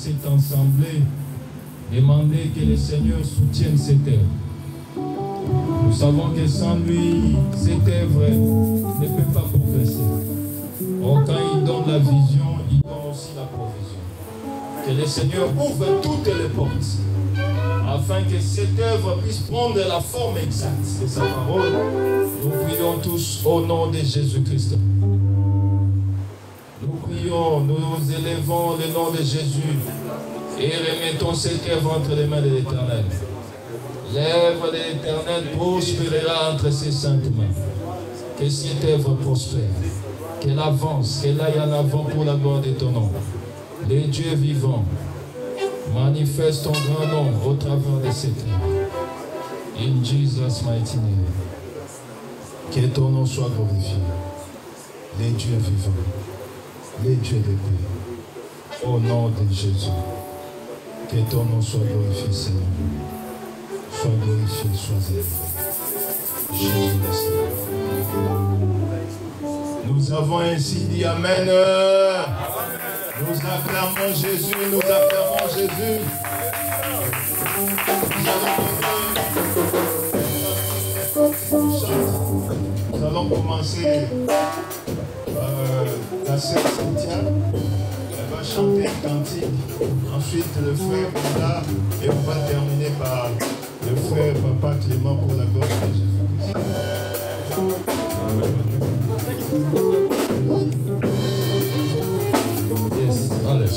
cette assemblée, demander que le Seigneur soutienne cette œuvre. Nous savons que sans lui, cette œuvre ne peut pas progresser. Or, quand il donne la vision, il donne aussi la provision. Que le Seigneur ouvre toutes les portes, afin que cette œuvre puisse prendre la forme exacte de sa parole. Nous prions tous au nom de Jésus-Christ. Nous prions, nous élevons le nom de Jésus et remettons cette œuvre entre les mains de l'Éternel. L'œuvre de l'Éternel prospérera entre ses saintes mains. Que cette œuvre prospère, qu'elle avance, qu'elle aille en avant pour la gloire de ton nom. Les dieux vivants, manifeste ton grand nom au travers de cette œuvre. In Jesus' mighty name. Que ton nom soit glorifié. Les dieux vivants, les dieux de paix, au nom de Jésus. Que ton nom soit glorifié, Seigneur. Sois glorifié, sois élevé. Jésus le Seigneur. Nous avons ainsi dit Amen. Nous acclamons Jésus, nous acclamons Jésus. Nous allons commencer la sœur Cynthia. Elle va chanter un cantique. Ensuite, le frère Banda. Et on va terminer par le frère Papa Clément pour la gloire de Jésus-Christ. Yes, allez.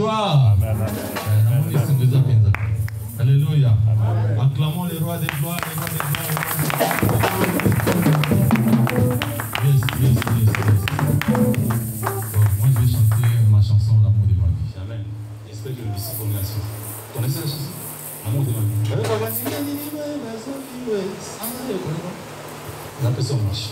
joie. Alléluia. Acclamons les rois des gloires, les rois des gloires. Yes. Bon, moi je vais chanter ma chanson L'amour de ma vie. Amen. J'espère que je me suis formation. Vous connaissez la chanson? L'amour de ma vie. La personne marche.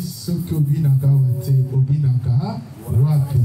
soki obinaka wate obinaka wapi.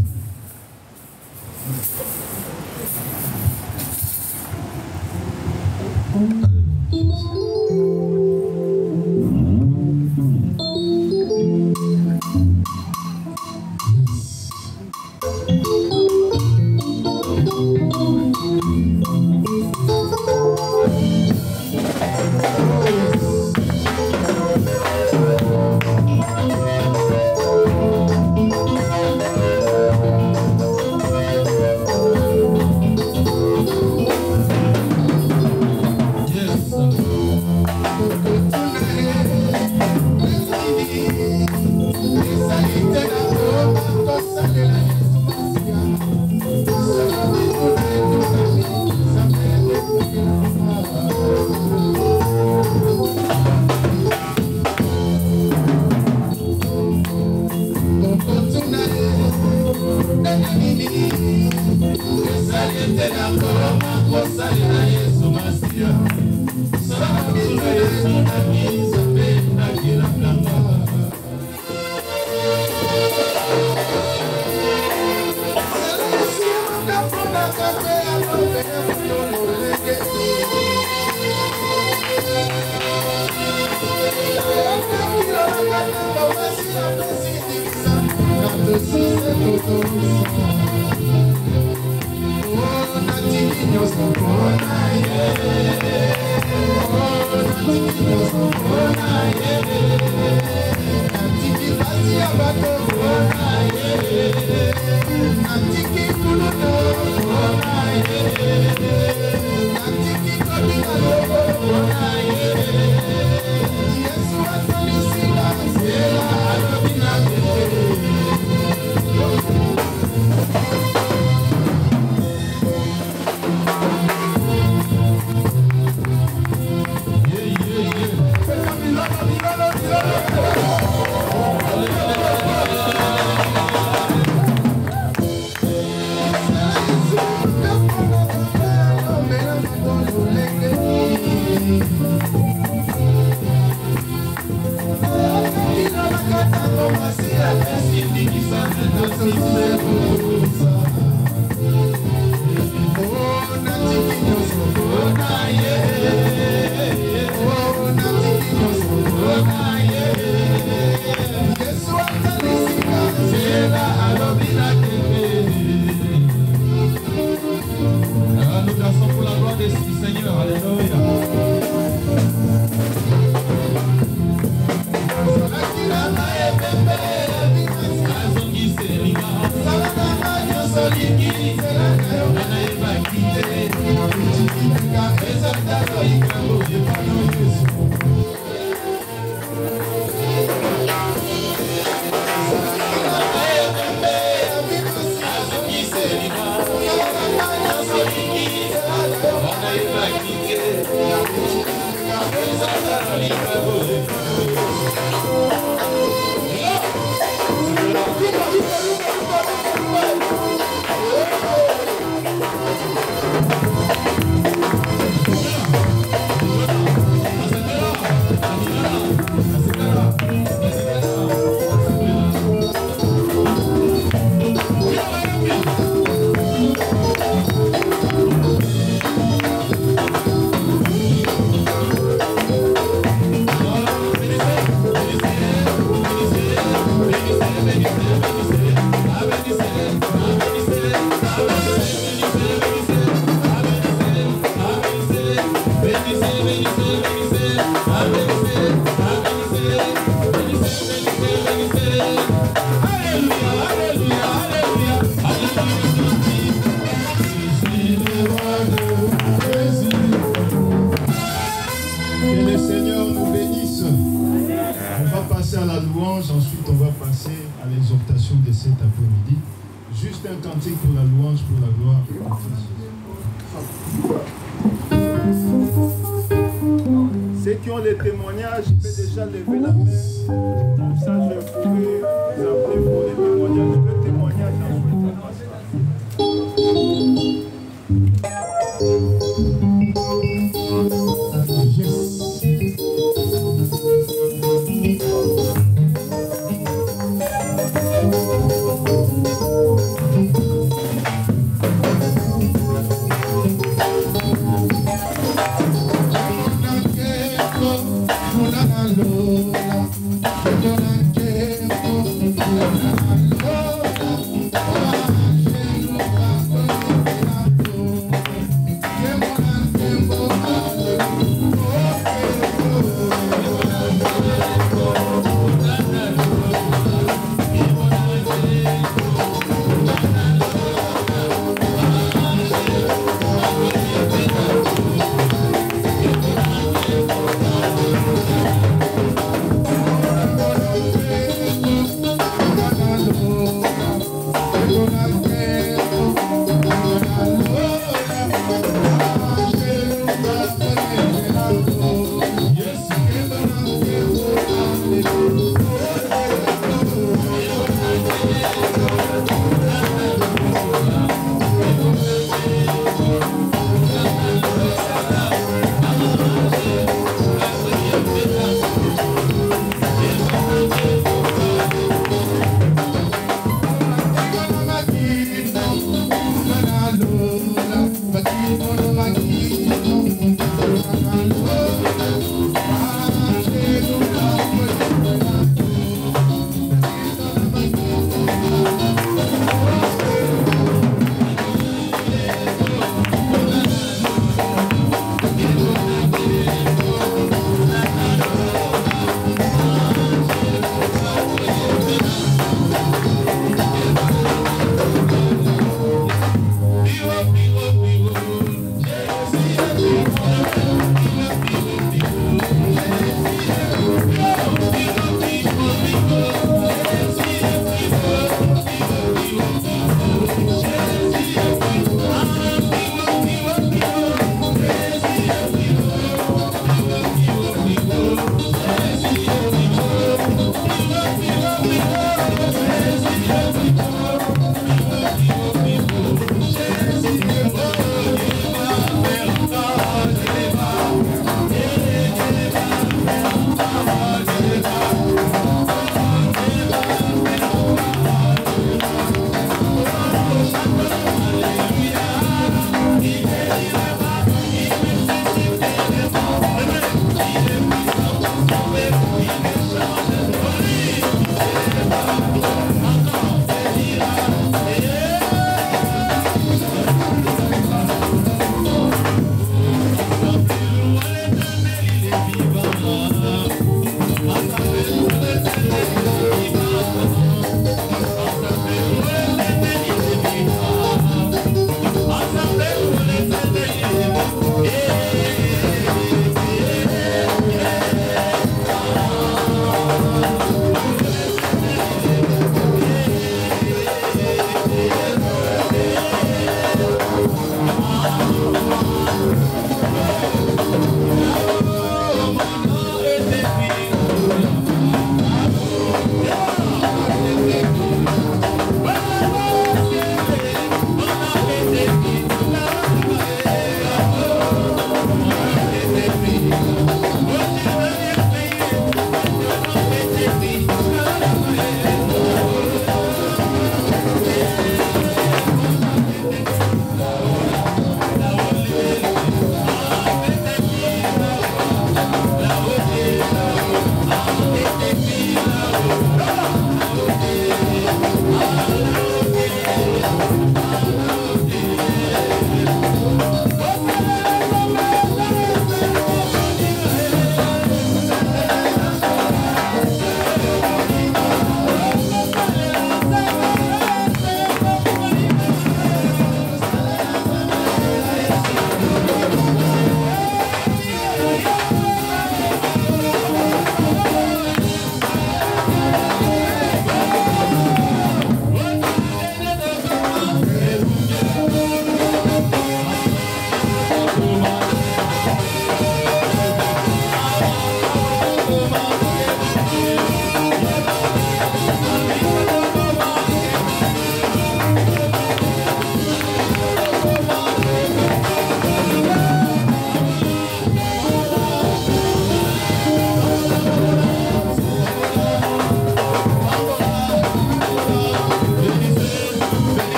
Ensuite, on va passer à l'exhortation de cet après-midi. Juste un cantique pour la louange, pour la gloire. Ceux qui ont les témoignages, ils peuvent déjà lever la main. Comme ça, je pourrais vous appeler pour les témoignages. Le témoignage,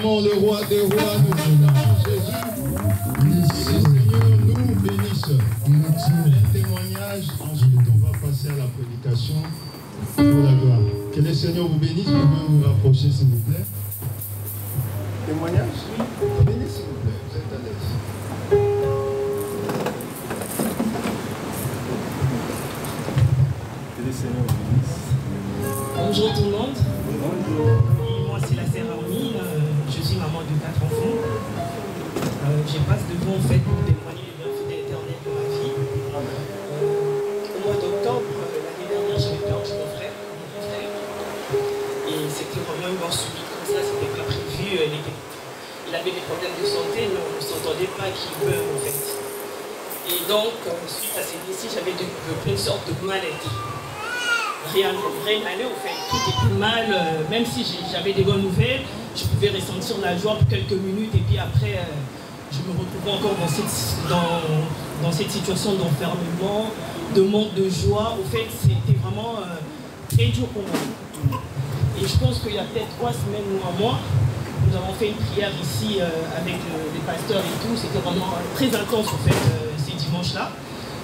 acclamons le roi des rois, nous acclamons Jésus. Que le Seigneur nous bénisse. Un témoignage, ensuite on va passer à la prédication pour la gloire. Que le Seigneur vous bénisse, vous pouvez vous rapprocher s'il vous plaît. Témoignage? Venez s'il vous plaît, vous êtes à l'aise. Que le Seigneur vous bénisse. Bonjour tout le monde. Bonjour. Moi c'est la sœur Armine, je suis maman de 4 enfants. Je passe devant en fait pour témoigner les bienfaits de l'Éternel de ma vie. Au mois d'octobre, l'année dernière, j'ai perdu mon frère. Et c'était vraiment une mort subite comme ça, c'était pas prévu. Il avait des problèmes de santé, mais on ne s'entendait pas qu'il meure en fait. Et donc, suite à ces décès, j'avais développé une sorte de mal-être. Rien n'allait au fait, tout était mal, même si j'avais des bonnes nouvelles, je pouvais ressentir la joie pour quelques minutes et puis après je me retrouvais encore dans cette situation d'enfermement, de manque de joie. Au fait, c'était vraiment très dur pour moi. Et je pense qu'il y a peut-être 3 semaines ou un mois, nous avons fait une prière ici avec les pasteurs et tout, c'était vraiment très intense au fait ces dimanches-là.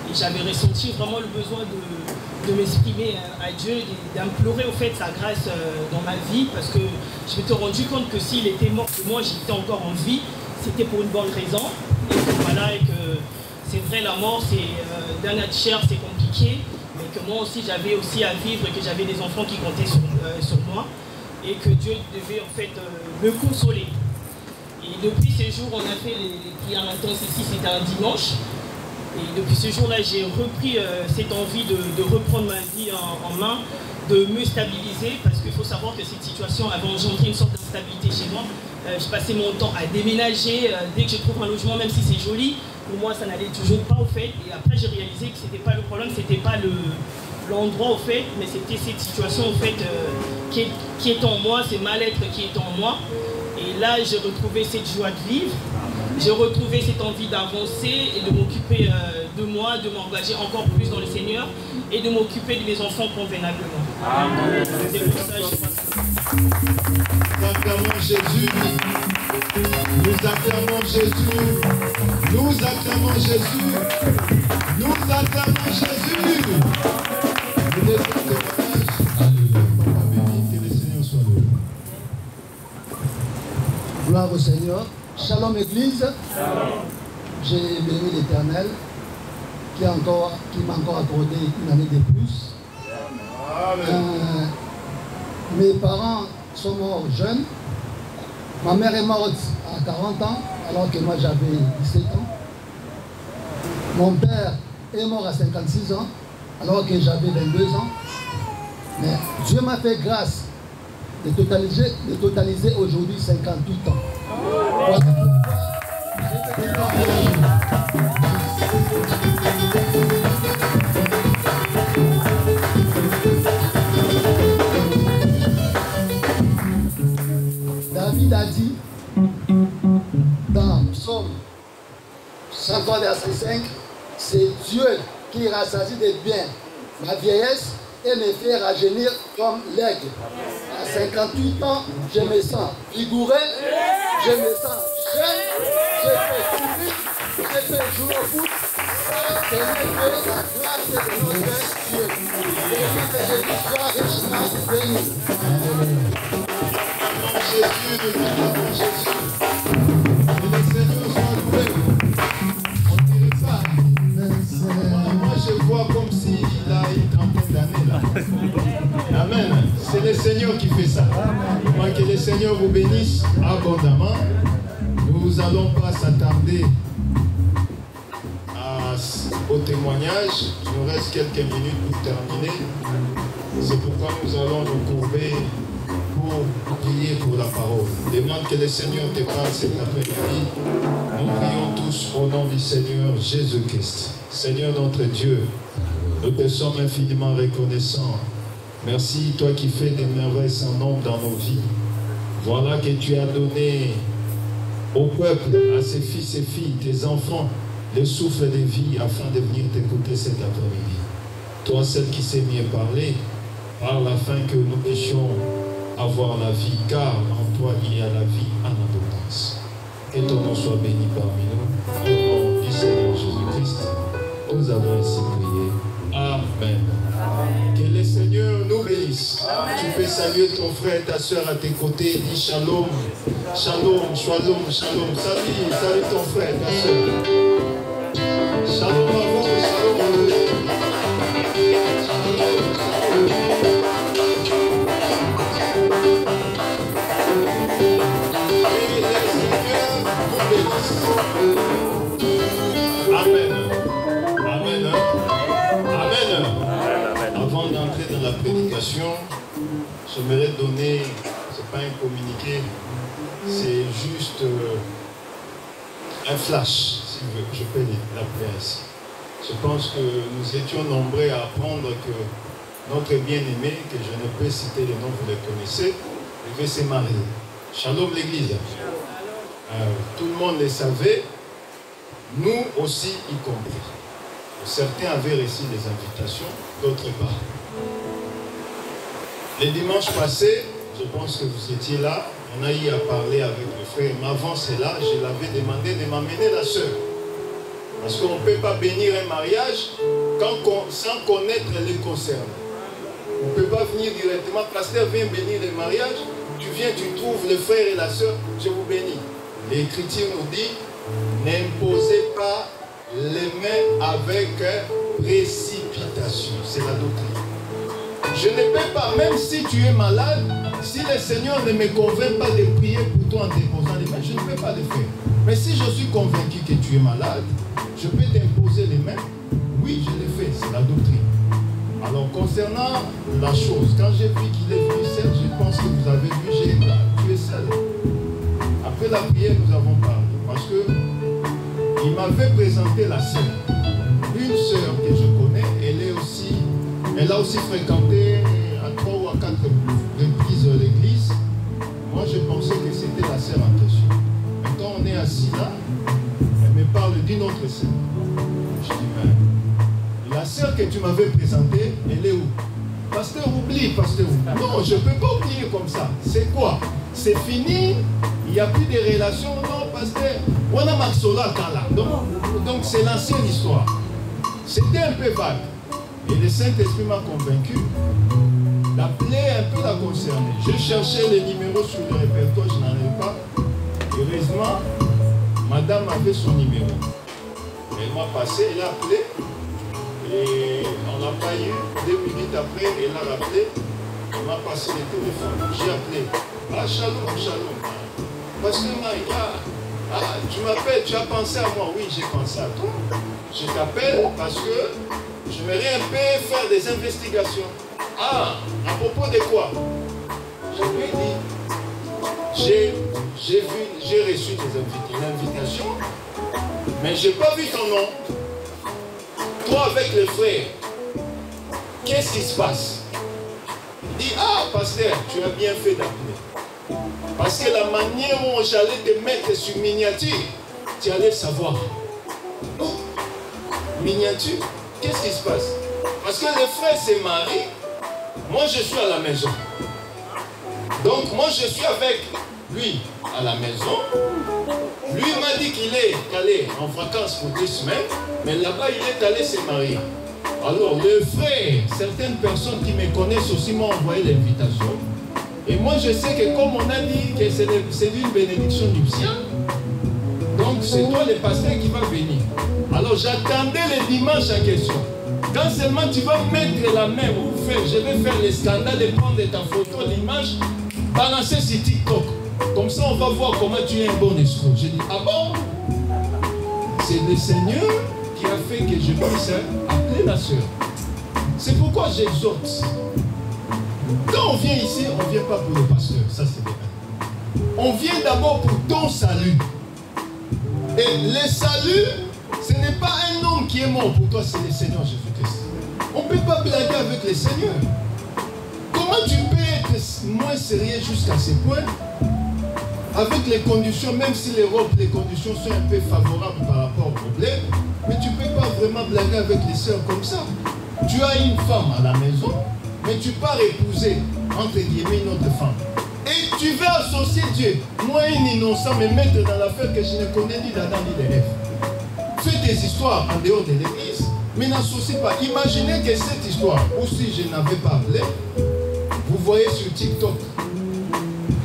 Et j'avais ressenti vraiment le besoin de m'exprimer à Dieu, d'implorer au fait sa grâce dans ma vie, parce que je m'étais rendu compte que s'il était mort, que moi j'étais encore en vie, c'était pour une bonne raison. Et que voilà, et que c'est vrai, la mort, d'un être cher, c'est compliqué, mais que moi aussi j'avais aussi à vivre et que j'avais des enfants qui comptaient sur moi, et que Dieu devait en fait me consoler. Et depuis ces jours, on a fait les prières intenses ici, c'était un dimanche. Et depuis ce jour-là, j'ai repris cette envie de reprendre ma vie en main, de me stabiliser, parce qu'il faut savoir que cette situation avait engendré une sorte d'instabilité chez moi. Je passais mon temps à déménager, dès que je trouve un logement, même si c'est joli, pour moi ça n'allait toujours pas au fait. Et après j'ai réalisé que ce n'était pas le problème, c'était pas l'endroit au fait, mais c'était cette situation au fait qui est en moi, ce mal-être qui est en moi. Et là j'ai retrouvé cette joie de vivre. J'ai retrouvé cette envie d'avancer et de m'occuper de moi, de m'engager encore plus dans le Seigneur et de m'occuper de mes enfants convenablement. Amen. C'est pour ça que je passe. Nous acclamons Jésus. Nous acclamons Jésus. Nous acclamons Jésus. Nous acclamons Jésus. Venez faire témoignage. Alléluia. Papa béni, que le Seigneur soit loué. Gloire au Seigneur. Shalom Église, j'ai béni l'Éternel qui m'a encore accordé une année de plus. Mes parents sont morts jeunes. Ma mère est morte à 40 ans alors que moi j'avais 17 ans. Mon père est mort à 56 ans alors que j'avais 22 ans. Mais Dieu m'a fait grâce de totaliser aujourd'hui 58 ans. Voilà David a dit dans Psaume 103 verset 5, c'est Dieu qui rassasie de bien ma vieillesse et me fait rajeunir comme l'aigle. À 58 ans, je me sens vigoureux, je me sens jeune, je peux courir, je peux jouer au foot. C'est la grâce de notre Dieu. Béni que Jésus soit richement béni. Jésus, nous acclamons Jésus. Que le Seigneur soit loué. On ne dirait pas. Moi, je vois comme s'il a une trentaine d'années là. Amen. C'est le Seigneur qui fait ça. Moi, que le Seigneur vous bénisse abondamment. Nous n'allons pas s'attarder au témoignage. Il nous reste quelques minutes pour terminer. C'est pourquoi nous allons nous courber pour prier pour la parole. Demande que le Seigneur te parle cet après-midi. Nous prions tous au nom du Seigneur Jésus-Christ. Seigneur notre Dieu, nous te sommes infiniment reconnaissants. Merci, toi qui fais des merveilles sans nombre dans nos vies. Voilà que tu as donné au peuple, à ses fils et filles, tes enfants, le souffle de vie afin de venir t'écouter cet après-midi. Toi, celle qui sais mieux parler, parle afin que nous puissions avoir la vie, car en toi il y a la vie en abondance. Que ton nom soit béni parmi nous. Au nom du Seigneur Jésus-Christ, nous avons ainsi prié. Amen. Que le Seigneur nous bénisse. Tu peux saluer ton frère, ta soeur à tes côtés. Dis shalom, shalom, shalom, shalom. Salut ton frère, ta soeur. Shalom à vous, shalom à vous. Amen. Amen. Amen. Avant d'entrer dans la prédication, j'aimerais donner, ce n'est pas un communiqué, c'est juste un flash, si je peux l'appeler ainsi. Je pense que nous étions nombreux à apprendre que notre bien-aimé, que je ne peux citer les noms, vous les connaissez, devait se marier. Shalom l'église. Tout le monde le savait, nous aussi y compris. Certains avaient reçu des invitations, d'autres pas. Les dimanches passés, je pense que vous étiez là, on a eu à parler avec le frère, mais avant cela, je l'avais demandé de m'amener la sœur. Parce qu'on ne peut pas bénir un mariage sans connaître les concernés. On ne peut pas venir directement, pasteur vient bénir le mariage, tu viens, tu trouves le frère et la sœur, je vous bénis. L'Écriture nous dit, n'imposez pas les mains avec précipitation. C'est la doctrine. Je ne peux pas, même si tu es malade, si le Seigneur ne me convainc pas de prier pour toi en déposant les mains, je ne peux pas le faire. Mais si je suis convaincu que tu es malade, je peux t'imposer les mains. Oui, je l'ai fait, c'est la doctrine. Alors, concernant la chose, quand j'ai vu qu'il est venu seul, je pense que vous avez vu, j'ai dit, tu es seul. Après la prière, nous avons parlé. Parce que il m'avait présenté la sœur. Une sœur que je connais, elle a aussi fréquenté à 3 ou à 4 reprises l'église. Moi, je pensais que c'était la sœur en question. Quand on est assis là, elle me parle d'une autre sœur. Je dis, mais la sœur que tu m'avais présentée, elle est où? Pasteur, oublie, pasteur. Non, je ne peux pas oublier comme ça. C'est quoi? C'est fini, il n'y a plus de relations. Non, pasteur, on a Marsola Kala. Donc c'est l'ancienne histoire. C'était un peu vague. Et le Saint-Esprit m'a convaincu d'appeler un peu la concernée. Je cherchais les numéros sur le répertoire, je n'en avais pas. Heureusement, madame avait son numéro. Elle m'a passé, elle a appelé. Et on n'a pas eu. 2 minutes après, elle a rappelé. Elle m'a passé le téléphone. J'ai appelé. Ah, shalom, shalom. Parce que tu m'appelles, tu as pensé à moi. Oui, j'ai pensé à toi. Je t'appelle parce que j'aimerais un peu faire des investigations. Ah, à propos de quoi? Je lui ai dit, j'ai reçu une invitation, mais je n'ai pas vu ton nom. Toi avec le frère, qu'est-ce qui se passe? Il dit, ah, pasteur, tu as bien fait d'appeler. Parce que la manière où j'allais te mettre sur miniature, tu allais savoir. Oh, miniature, qu'est-ce qui se passe? Parce que le frère s'est marié, moi je suis à la maison. Donc moi je suis avec lui à la maison. Lui m'a dit qu'il est allé en vacances pour 2 semaines, mais là-bas il est allé se marier. Alors le frère, certaines personnes qui me connaissent aussi m'ont envoyé l'invitation. Et moi je sais que comme on a dit que c'est une bénédiction nuptiale, donc c'est toi le pasteur qui va venir. Alors j'attendais le dimanche en question. Quand seulement tu vas mettre la main ou faire, je vais faire le scandale et prendre ta photo, l'image, balancer sur TikTok. Comme ça on va voir comment tu es un bon escroc. J'ai dit, ah bon? C'est le Seigneur qui a fait que je puisse appeler la sœur. C'est pourquoi j'exhorte. Quand on vient ici, on ne vient pas pour le pasteur, ça c'est bien. On vient d'abord pour ton salut. Et le salut, ce n'est pas un homme qui est mort pour toi, c'est le Seigneur Jésus-Christ. On ne peut pas blaguer avec le Seigneur. Comment tu peux être moins sérieux jusqu'à ce point? Avec les conditions, même si les conditions sont un peu favorables par rapport au problème, mais tu ne peux pas vraiment blaguer avec les sœurs comme ça. Tu as une femme à la maison, mais tu pars épouser, entre guillemets, une autre femme. tu veux associer Dieu, moi un innocent, me mettre dans l'affaire que je ne connais ni d'Adam ni d'Ève. Fais des histoires en dehors de l'église, mais n'associe pas. Imaginez que cette histoire, ou si je n'avais pas appelé, vous voyez sur TikTok,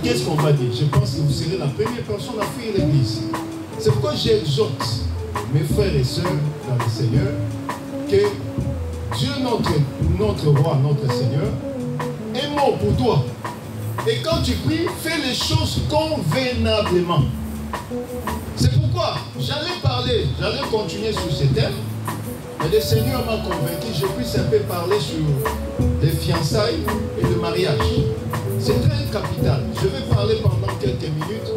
qu'est-ce qu'on va dire? Je pense que vous serez la première personne à fuir l'église. C'est pourquoi j'exhorte mes frères et sœurs dans le Seigneur que Dieu, notre roi, notre Seigneur, est mort pour toi. Et quand tu pries, fais les choses convenablement. C'est pourquoi j'allais continuer sur ce thème, mais le Seigneur m'a convaincu que je puisse un peu parler sur les fiançailles et le mariage. C'est très capital. Je vais parler pendant quelques minutes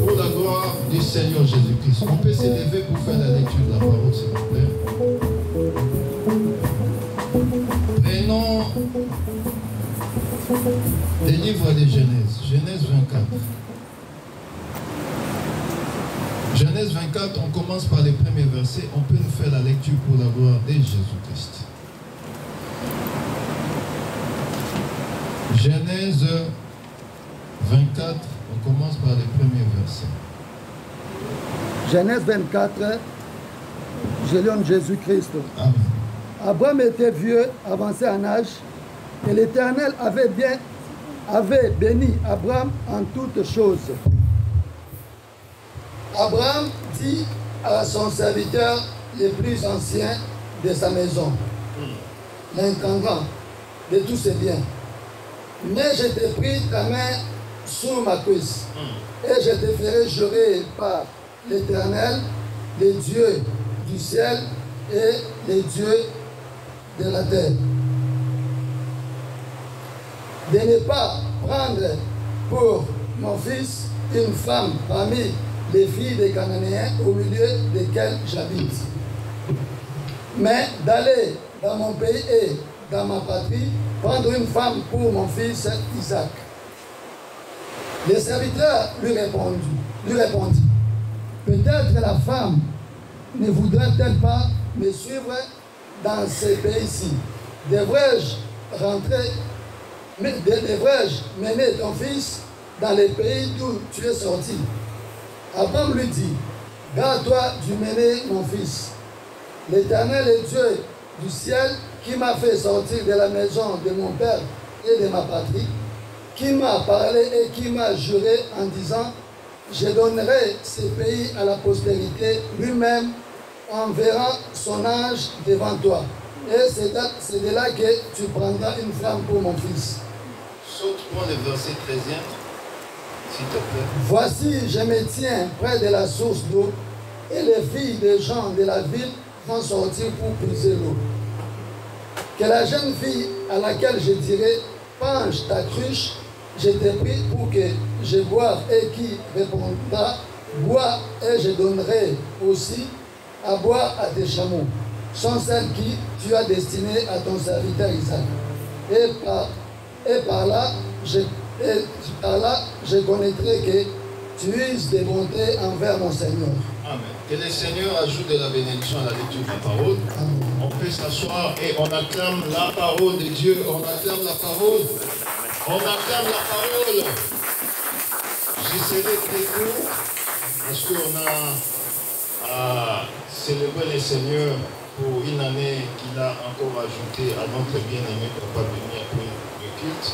pour la gloire du Seigneur Jésus-Christ. On peut s'élever pour faire la lecture de la parole, s'il vous plaît. Prenons le livre de Genèse, Genèse 24. Genèse 24, on commence par les premiers versets. On peut nous faire la lecture pour la gloire de Jésus-Christ. Genèse 24, on commence par les premiers versets. Genèse 24, je lis en Jésus-Christ. Amen. Abraham était vieux, avancé en âge, et l'Éternel avait béni Abraham en toutes choses. Abraham dit à son serviteur le plus ancien de sa maison, l'intendant de tous ses biens, mais je t'ai pris ta main sur ma cuisse, et je te ferai jurer par l'Éternel, les dieux du ciel et les dieux de la terre, de ne pas prendre pour mon fils une femme parmi les filles des Cananéens au milieu desquels j'habite, mais d'aller dans mon pays et dans ma patrie prendre une femme pour mon fils Isaac. Le serviteur lui répondit, peut-être la femme ne voudrait-elle pas me suivre dans ce pays-ci? Devrais-je mener ton fils dans le pays d'où tu es sorti? Abraham lui dit, garde-toi du mener mon fils. L'Éternel est Dieu du ciel qui m'a fait sortir de la maison de mon père et de ma patrie, qui m'a parlé et qui m'a juré en disant, je donnerai ce pays à la postérité, lui-même enverra son ange devant toi. Et c'est de là que tu prendras une femme pour mon fils. Saute-moi le verset 13e, s'il te plaît. Voici, je me tiens près de la source d'eau, et les filles des gens de la ville vont sortir pour puiser l'eau. Que la jeune fille à laquelle je dirai, penche ta cruche, je te prie pour que je boive, et qui répondra, bois, et je donnerai aussi à boire à tes chameaux, sont celles qui tu as destinées à ton serviteur Isaac. Et par là, je connaîtrai que tu uses de bonté envers mon Seigneur. Amen. Que le Seigneur ajoute de la bénédiction à la lecture de la parole. Amen. On peut s'asseoir et on acclame la parole de Dieu. On acclame la parole. On acclame la parole. J'essaierai très court parce qu'on a célébré le Seigneur pour une année qu'il a encore ajoutée à notre bien-aimé Papa Béni après le culte.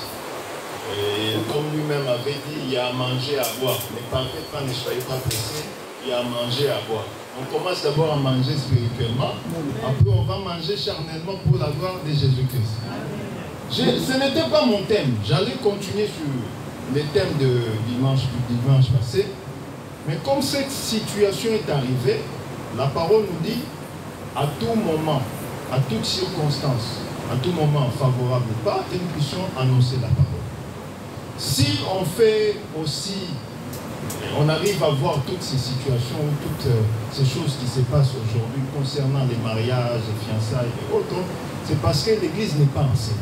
Et comme lui-même avait dit, il y a à manger, à boire. Ne partez pas, ne soyez pas pressés, il y a à manger, à boire. On commence d'abord à manger spirituellement, après on va manger charnellement pour la gloire de Jésus-Christ. Ce n'était pas mon thème, j'allais continuer sur le thème du dimanche passé, mais comme cette situation est arrivée, la parole nous dit, à tout moment, à toute circonstance, à tout moment favorable ou pas, que nous puissions annoncer la parole. Si on fait aussi, on arrive à voir toutes ces situations, toutes ces choses qui se passent aujourd'hui concernant les mariages, les fiançailles et autres, c'est parce que l'Église n'est pas enseignée.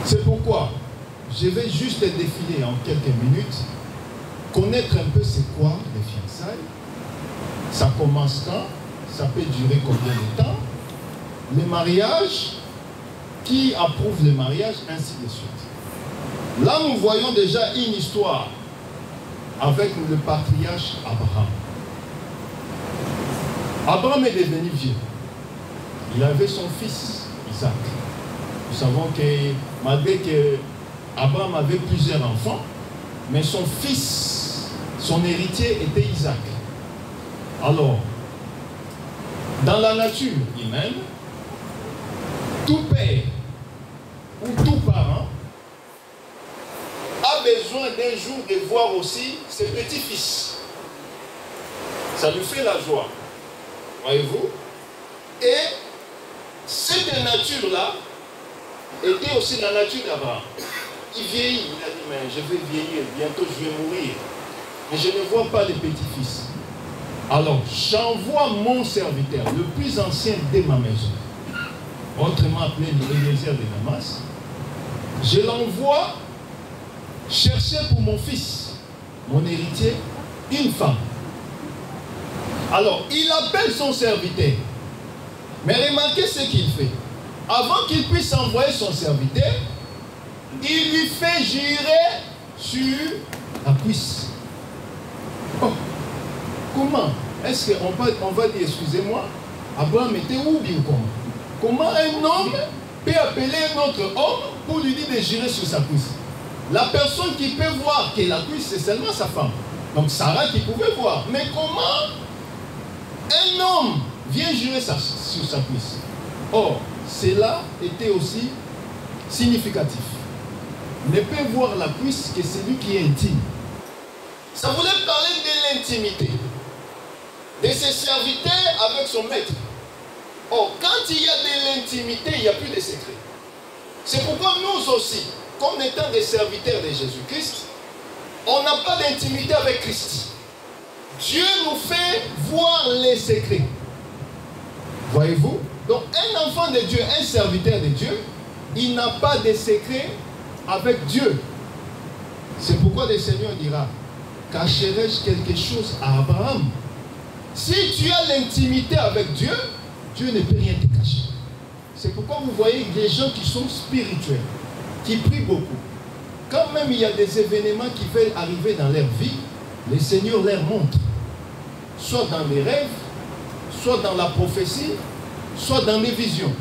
C'est pourquoi je vais juste défiler en quelques minutes, connaître un peu c'est quoi les fiançailles, ça commence quand, ça peut durer combien de temps, les mariages, qui approuve les mariages, ainsi de suite. Là, nous voyons déjà une histoire avec le patriarche Abraham. Abraham est devenu vieux. Il avait son fils, Isaac. Nous savons que malgré que Abraham avait plusieurs enfants, mais son fils, son héritier était Isaac. Alors, dans la nature humaine, tout père ou tout parent a besoin d'un jour de voir aussi ses petits-fils. Ça lui fait la joie. Voyez-vous? Et cette nature-là était aussi la nature d'Abraham. Il vieillit, il a dit, mais je vais vieillir, bientôt je vais mourir. Mais je ne vois pas les petits-fils. Alors, j'envoie mon serviteur, le plus ancien de ma maison, autrement appelé l'Éliezer de Damas. Je l'envoie chercher pour mon fils, mon héritier, une femme. Alors, il appelle son serviteur. Mais remarquez ce qu'il fait. Avant qu'il puisse envoyer son serviteur, il lui fait jurer sur la cuisse. Oh, comment? Est-ce qu'on va dire, excusez-moi, Abraham était où bien comment? Comment un homme peut appeler un autre homme pour lui dire de jurer sur sa cuisse? La personne qui peut voir que la cuisse, c'est seulement sa femme. Donc Sarah qui pouvait voir. Mais comment un homme vient jurer sur sa cuisse? Or, cela était aussi significatif. Ne peut voir la cuisse que celui qui est intime. Ça voulait parler de l'intimité de ses serviteurs avec son maître. Or, quand il y a de l'intimité, il n'y a plus de secret. C'est pourquoi nous aussi, comme étant des serviteurs de Jésus-Christ, on n'a pas d'intimité avec Christ. Dieu nous fait voir les secrets. Voyez-vous? Donc un enfant de Dieu, un serviteur de Dieu, il n'a pas de secret avec Dieu. C'est pourquoi le Seigneur dira, cacherai-je quelque chose à Abraham? Si tu as l'intimité avec Dieu, Dieu ne peut rien te cacher. C'est pourquoi vous voyez des gens qui sont spirituels, qui prient beaucoup. Quand même il y a des événements qui veulent arriver dans leur vie, le Seigneur leur montre. Soit dans les rêves, soit dans la prophétie, soit dans les visions.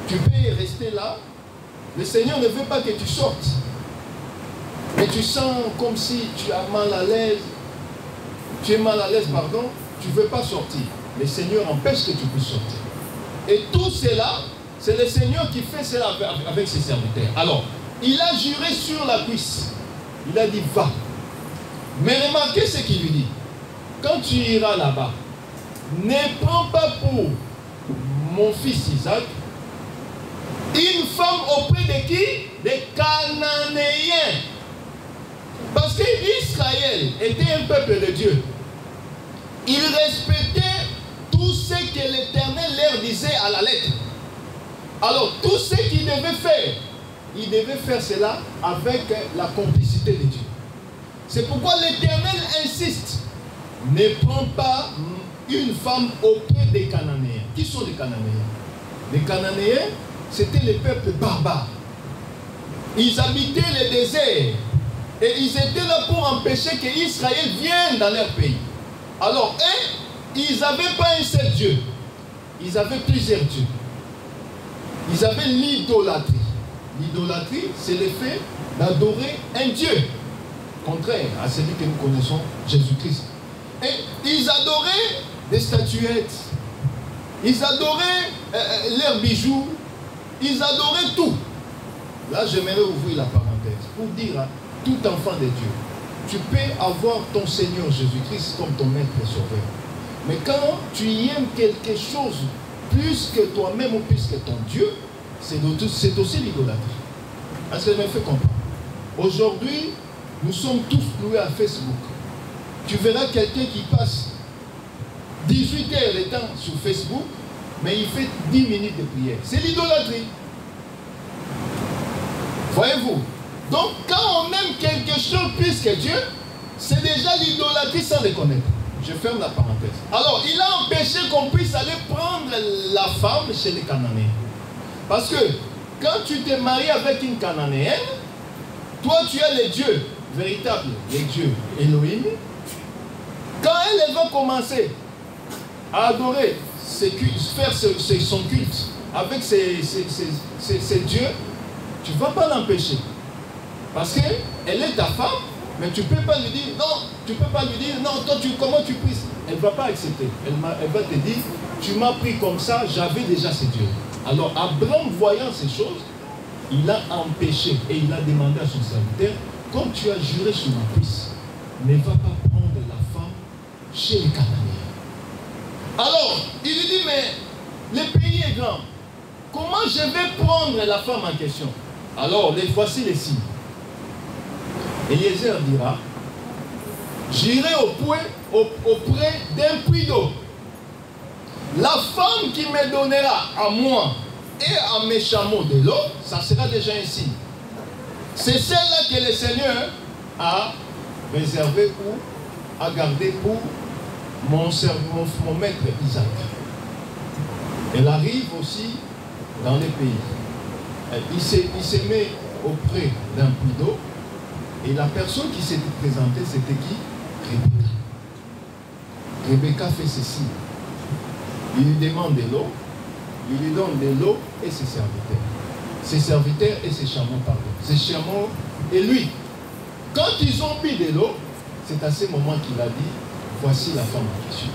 Tu peux rester là. Le Seigneur ne veut pas que tu sortes. Mais tu sens comme si tu as mal à l'aise. Tu es mal à l'aise, pardon. Tu ne veux pas sortir. Le Seigneur empêche que tu puisses sortir. Et tout cela, c'est le Seigneur qui fait cela avec ses serviteurs. Alors, il a juré sur la cuisse. Il a dit, va. Mais remarquez ce qu'il lui dit. Quand tu iras là-bas, ne prends pas pour mon fils Isaac une femme auprès de qui? Des Cananéens. Parce qu'Israël était un peuple de Dieu. Il respectait tout ce que l'Éternel leur disait à la lettre. Alors, tout ce qu'il devait faire, il devait faire cela avec la complicité de Dieu. C'est pourquoi l'Éternel insiste. Ne prends pas une femme auprès des Cananéens. Qui sont les Cananéens? Les Cananéens, c'était les peuples barbares. Ils habitaient le désert. Et ils étaient là pour empêcher qu'Israël vienne dans leur pays. Alors, ils n'avaient pas un seul Dieu. Ils avaient plusieurs dieux. Ils avaient l'idolâtrie. L'idolâtrie, c'est le fait d'adorer un Dieu. Contraire à celui que nous connaissons, Jésus-Christ. Et ils adoraient des statuettes. Ils adoraient leurs bijoux. Ils adoraient tout. Là, j'aimerais ouvrir la parenthèse pour dire à tout enfant de Dieu, tu peux avoir ton Seigneur Jésus-Christ comme ton maître et sauveur. Mais quand tu aimes quelque chose plus que toi-même ou plus que ton Dieu, c'est aussi l'idolâtrie. Est-ce que je me fais comprendre? Aujourd'hui, nous sommes tous cloués à Facebook. Tu verras quelqu'un qui passe 18 heures de temps sur Facebook, mais il fait 10 minutes de prière. C'est l'idolâtrie. Voyez-vous? Donc, quand on aime quelque chose plus que Dieu, c'est déjà l'idolâtrie sans le connaître. Je ferme la parenthèse. Alors, il a empêché qu'on puisse aller prendre la femme chez les Cananéens. Parce que, quand tu te maries avec une Cananéenne, Toi, tu es le Dieu véritable, les dieux Elohim. Quand elle va commencer à adorer, faire son culte avec ses dieux, tu ne vas pas l'empêcher. Parce qu'elle est ta femme, mais tu ne peux pas lui dire non, tu peux pas lui dire non, toi comment tu pries. Elle ne va pas accepter. Elle va te dire, tu m'as pris comme ça, j'avais déjà ces dieux. Alors Abraham, voyant ces choses, il a empêché et il a demandé à son serviteur, comme tu as juré sur ma cuisse, ne va pas prendre la femme chez les Cananéens. Alors, il lui dit, mais le pays est grand. Comment je vais prendre la femme en question? Alors, voici les signes. Eliezer dira, j'irai auprès d'un puits d'eau. La femme qui me donnera à moi et à mes chameaux de l'eau, ça sera déjà un signe. C'est celle-là que le Seigneur a réservée ou a gardée pour mon maître Isaac. Elle arrive aussi dans les pays. Il se met auprès d'un puits d'eau et la personne qui s'est présentée, c'était qui? Rebecca. Rebecca fait ceci. Il lui demande de l'eau, il lui donne de l'eau et ses serviteurs. Ses serviteurs et ses chameaux, pardon. Ses chameaux et lui. Quand ils ont bu de l'eau, c'est à ce moment qu'il a dit, voici la femme en question.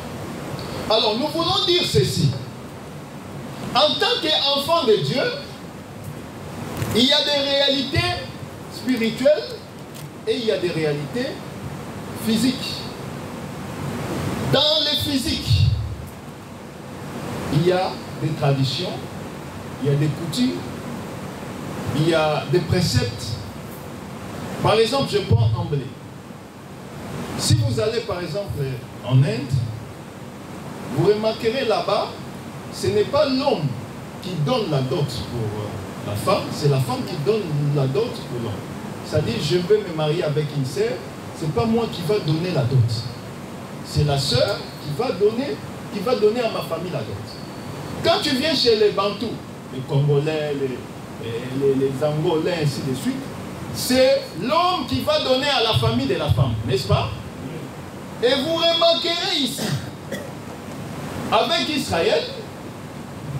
Alors, nous voulons dire ceci. En tant qu'enfant de Dieu, il y a des réalités spirituelles et il y a des réalités physiques. Dans les physiques, il y a des traditions, il y a des coutumes, il y a des préceptes. Par exemple, je prends Amblé. Si vous allez par exemple en Inde, vous remarquerez là-bas, ce n'est pas l'homme qui donne la dot pour la femme, c'est la femme qui donne la dot pour l'homme. C'est-à-dire, je veux me marier avec une sœur, ce n'est pas moi qui va donner la dot. C'est la sœur qui va donner à ma famille la dot. Quand tu viens chez les Bantous, les Congolais, les Angolais, ainsi de suite, c'est l'homme qui va donner à la famille de la femme, n'est-ce pas? Et vous remarquerez ici, avec Israël,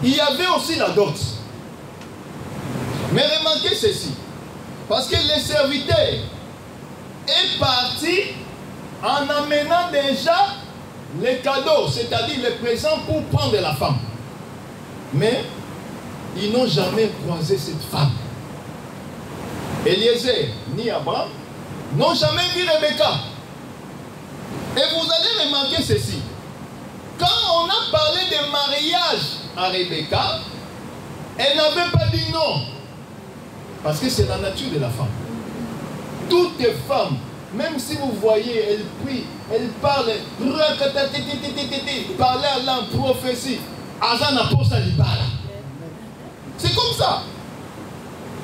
il y avait aussi la dot. Mais remarquez ceci, parce que le serviteur est parti en amenant déjà les cadeaux, c'est-à-dire les présents pour prendre la femme. Mais ils n'ont jamais croisé cette femme. Eliezer ni Abraham n'ont jamais vu Rebecca. Et vous allez remarquer ceci. Quand on a parlé de mariage à Rebecca, elle n'avait pas dit non. Parce que c'est la nature de la femme. Toutes les femmes, même si vous voyez, elles prient, elles parlent, parler à l'âme, prophétie. C'est comme ça.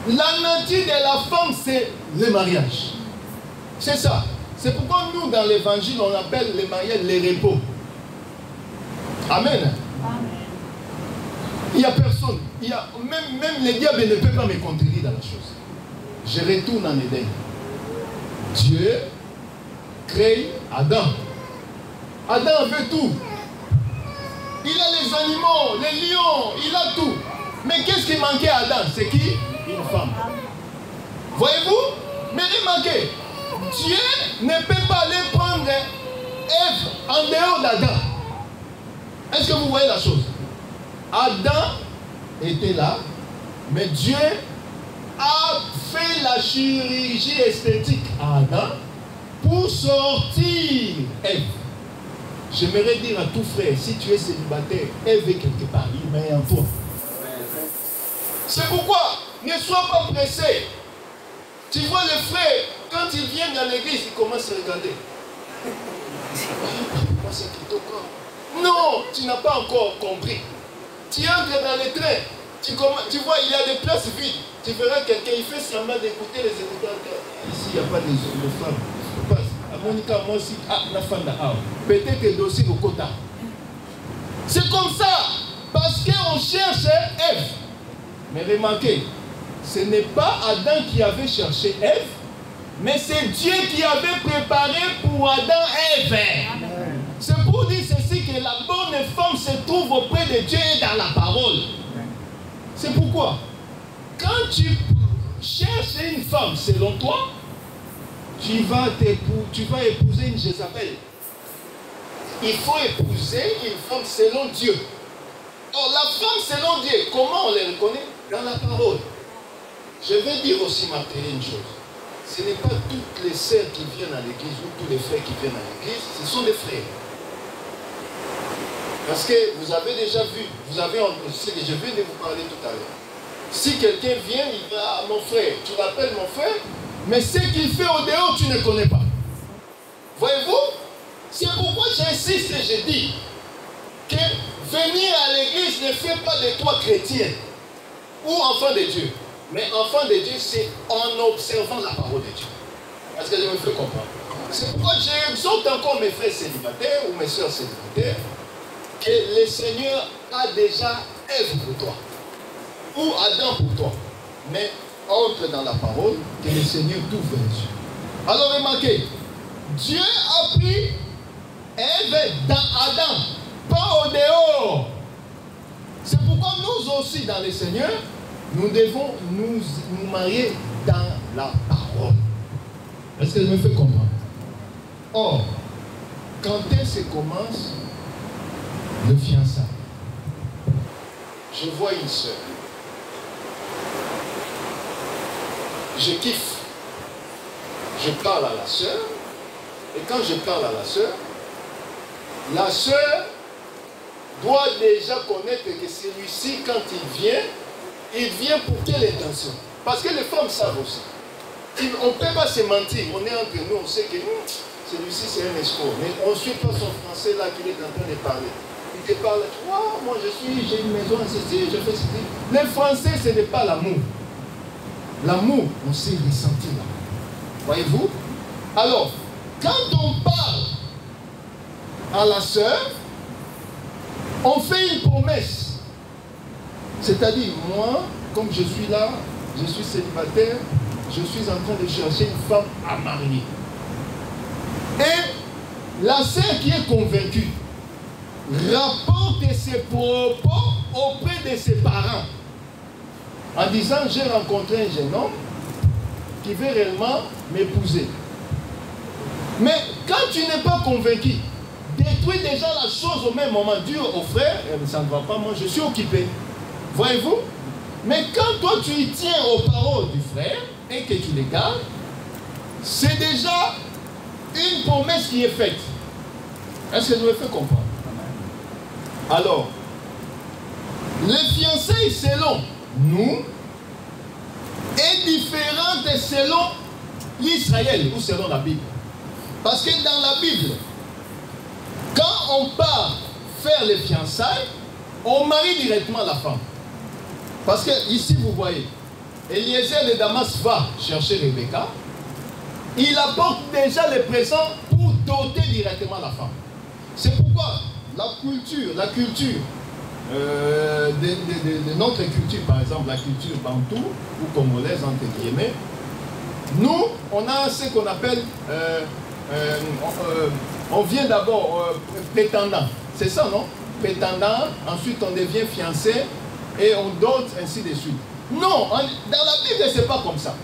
La nature de la femme, c'est le mariage. C'est ça. C'est pourquoi nous, dans l'évangile, on appelle le mariage les repos. Amen. Il n'y a personne. Même le diable ne peut pas me contredire dans la chose. Je retourne en Éden. Dieu crée Adam. Adam veut tout. Il a les animaux, les lions, il a tout. Mais qu'est-ce qui manquait à Adam? C'est qui? Une femme. Voyez-vous? Mais remarquez, Dieu ne peut pas aller prendre Ève en dehors d'Adam. Est-ce que vous voyez la chose? Adam était là, mais Dieu a fait la chirurgie esthétique à Adam pour sortir Ève. J'aimerais dire à tout frère, si tu es célibataire, Ève est quelque part, il met en toi. C'est pourquoi, ne sois pas pressé. Tu vois les frères, quand ils viennent dans l'église, ils commencent à regarder. Non, tu n'as pas encore compris. Tu entres dans le train, tu vois, il y a des places vides. Tu verras quelqu'un, il fait semblant d'écouter les écouteurs. Ici, il n'y a pas de femmes. Monica, moi aussi, la femme d'Aou. Peut-être que dossier au quota. C'est comme ça. Parce qu'on cherche Ève. Mais remarquez, ce n'est pas Adam qui avait cherché Ève, Mais c'est Dieu qui avait préparé pour Adam et Ève. C'est pour dire ceci que la bonne femme se trouve auprès de Dieu et dans la parole. C'est pourquoi, quand tu cherches une femme selon toi, tu vas épouser une Jézabel. Il faut épouser une femme selon Dieu. Or, la femme selon Dieu, comment on les reconnaît? Dans la parole. Je vais dire aussi, Martin, une chose. Ce n'est pas toutes les sœurs qui viennent à l'église ou tous les frères qui viennent à l'église, ce sont des frères. Parce que vous avez déjà vu, je viens de vous parler tout à l'heure. Si quelqu'un vient, il va à mon frère, tu l'appelles mon frère, mais ce qu'il fait au dehors, tu ne connais pas. Voyez-vous? C'est pourquoi j'insiste et je dis que venir à l'église ne fait pas de toi chrétien ou enfant de Dieu. Mais enfant de Dieu, c'est en observant la parole de Dieu. Est-ce que je me fais comprendre? C'est pourquoi j'exhorte encore mes frères célibataires ou mes soeurs célibataires que le Seigneur a déjà Ève pour toi ou Adam pour toi. Mais entre dans la parole que le Seigneur t'ouvre les yeux. Alors remarquez, Dieu a pris Ève dans Adam, pas au dehors. C'est pourquoi nous aussi dans le Seigneur, nous devons nous marier dans la parole. Est-ce que je me fais comprendre? Or, quand est-ce que commence le fiançailles? Je vois une sœur. Je kiffe. Je parle à la sœur. Et quand je parle à la sœur doit déjà connaître que celui-ci, quand il vient pour quelle intention? Parce que les femmes savent aussi. On ne peut pas se mentir. On est entre nous, on sait que celui-ci c'est un escroc. Mais on ne suit pas son français là qu'il est en train de parler. Il te parle, oh, moi j'ai une maison, ceci, je fais ceci. Le français, ce n'est pas l'amour. L'amour, on sait ressentir là. Voyez-vous? Alors, quand on parle à la sœur, on fait une promesse. C'est-à-dire, moi, comme je suis là, je suis célibataire, je suis en train de chercher une femme à marier. Et la sœur qui est convaincue rapporte ses propos auprès de ses parents en disant, j'ai rencontré un jeune homme qui veut réellement m'épouser. Mais quand tu n'es pas convaincu, détruis déjà la chose au même moment. Dis au frère, ça ne va pas, moi je suis occupé. Voyez-vous? Mais quand toi tu y tiens aux paroles du frère et que tu les gardes, c'est déjà une promesse qui est faite. Est-ce que je me fais comprendre? Alors, les fiançailles selon nous est différente selon l'Israël ou selon la Bible. Parce que dans la Bible, quand on part faire les fiançailles, on marie directement la femme. Parce que ici vous voyez, Eliezer de Damas va chercher Rebecca. Il apporte déjà les présents pour doter directement la femme. C'est pourquoi la culture de notre culture, par exemple la culture bantou ou congolaise entre guillemets, nous on a ce qu'on appelle on vient d'abord prétendant, c'est ça non? Prétendant, ensuite on devient fiancé et on dote ainsi de suite. Non, dans la Bible c'est pas comme ça.